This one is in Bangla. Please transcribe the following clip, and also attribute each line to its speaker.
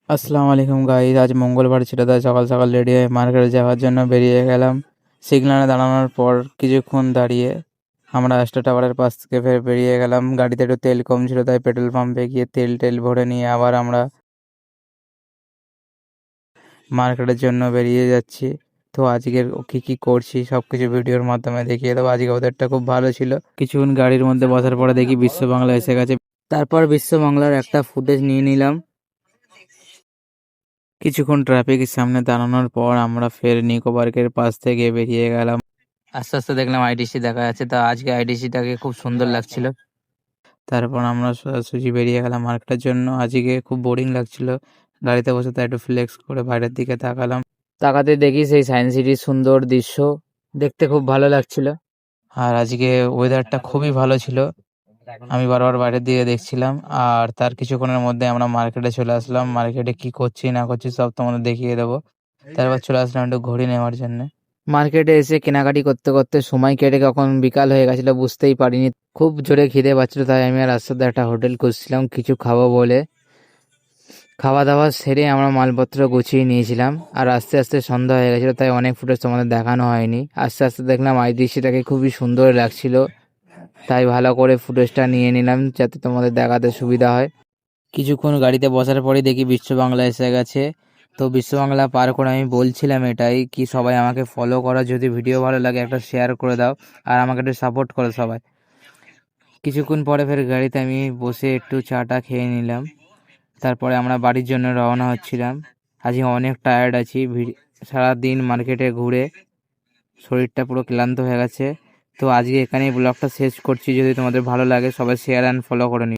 Speaker 1: আসসালামু আলাইকুম গাইস। আজ মঙ্গলবার ছিল, তাই সকাল সকাল রেডি হয়ে মার্কেটে যাওয়ার জন্য বেরিয়ে গেলাম। সিগন্যালে দাঁড়ানোর পর কিছুক্ষণ দাঁড়িয়ে আমরা অ্যাস্ট্রো টাওয়ারের পাশ থেকে ফের বেরিয়ে গেলাম। গাড়িতে একটু তেল কম ছিল, তাই পেট্রোল পাম্পে গিয়ে তেল ভরে নিয়ে আবার আমরা মার্কেটের জন্য বেরিয়ে যাচ্ছি। তো আজকের কী কী করছি সব কিছু ভিডিওর মাধ্যমে দেখিয়ে দেবো। আজকে ওদেরটা খুব ভালো ছিল। কিছুক্ষণ গাড়ির মধ্যে বসার পরে দেখি বিশ্ব বাংলা এসে গেছে। তারপর বিশ্ব বাংলার একটা ফুটেজ নিয়ে নিলাম। কিছুক্ষণ ট্রাফিকের সামনে দাঁড়ানোর পর আমরা ফের নিকো পার্কের পাশ থেকে বেরিয়ে গেলাম। আস্তে আস্তে দেখলাম আইডিসি দেখা যাচ্ছে, তা আজকে আইডিসিটাকে খুব সুন্দর লাগছিল। তারপর আমরা সোজাসুজি বেরিয়ে গেলাম মার্কেটের জন্য। আজকে খুব বোরিং লাগছিল গাড়িতে বসে, তাই একটু ফ্লেক্স করে বাইরের দিকে তাকালাম। তাকাতে দেখি সেই সায়েন্স সিটির সুন্দর দৃশ্য, দেখতে খুব ভালো লাগছিল। আর আজকে ওয়েদারটা খুবই ভালো ছিল। আমি বারবার বাইরের দিকে দেখছিলাম। আর তার কিছুক্ষণের মধ্যে আমরা মার্কেটে চলে আসলাম। মার্কেটে কি করছি না করছি সব তোমাদের দেখিয়ে দেবো। তারপর চলে আসলাম একটু ঘড়ি নেওয়ার জন্য। মার্কেটে এসে কেনাকাটি করতে করতে সময় কেটে কখন বিকাল হয়ে গেছিল বুঝতেই পারিনি। খুব জোরে খিদে পাচ্ছিল, তাই আমি আর রাস্তাতে একটা হোটেল খুঁজছিলাম কিছু খাবো বলে। খাওয়া দাওয়া সেরে আমরা মালপত্র গুছিয়ে নিয়েছিলাম। আর আস্তে আস্তে সন্ধ্যা হয়ে গেছিলো, তাই অনেক ফুটেজ তোমাদের দেখানো হয়নি। আস্তে আস্তে দেখলাম আইডিসিটাকে খুবই সুন্দর লাগছিল, তাই ভালো করে ফুটেজটা নিয়ে নিলাম যাতে তোমাদের দেখাতে সুবিধা হয়। কিছুক্ষণ গাড়িতে বসার পরে দেখি বিশ্ব বাংলা এসে গেছে। তো বিশ্ব বাংলা পার করে আমি বলছিলাম এটাই কি, সবাই আমাকে ফলো করো, যদি ভিডিও ভালো লাগে একটা শেয়ার করে দাও আর আমাকে একটু সাপোর্ট করো সবাই। কিছুক্ষণ পরে ফের গাড়িতে আমি বসে একটু চাটা খেয়ে নিলাম। তারপরে আমরা বাড়ির জন্য রওনা হচ্ছিলাম। আজকে অনেক টায়ার্ড আছি, সারাদিন মার্কেটে ঘুরে শরীরটা পুরো ক্লান্ত হয়ে গেছে। তো আজকে এখানেই ব্লগটা শেষ করছি। যদি তোমাদের ভালো লাগে সবাই শেয়ার অ্যান্ড ফলো করে নিও।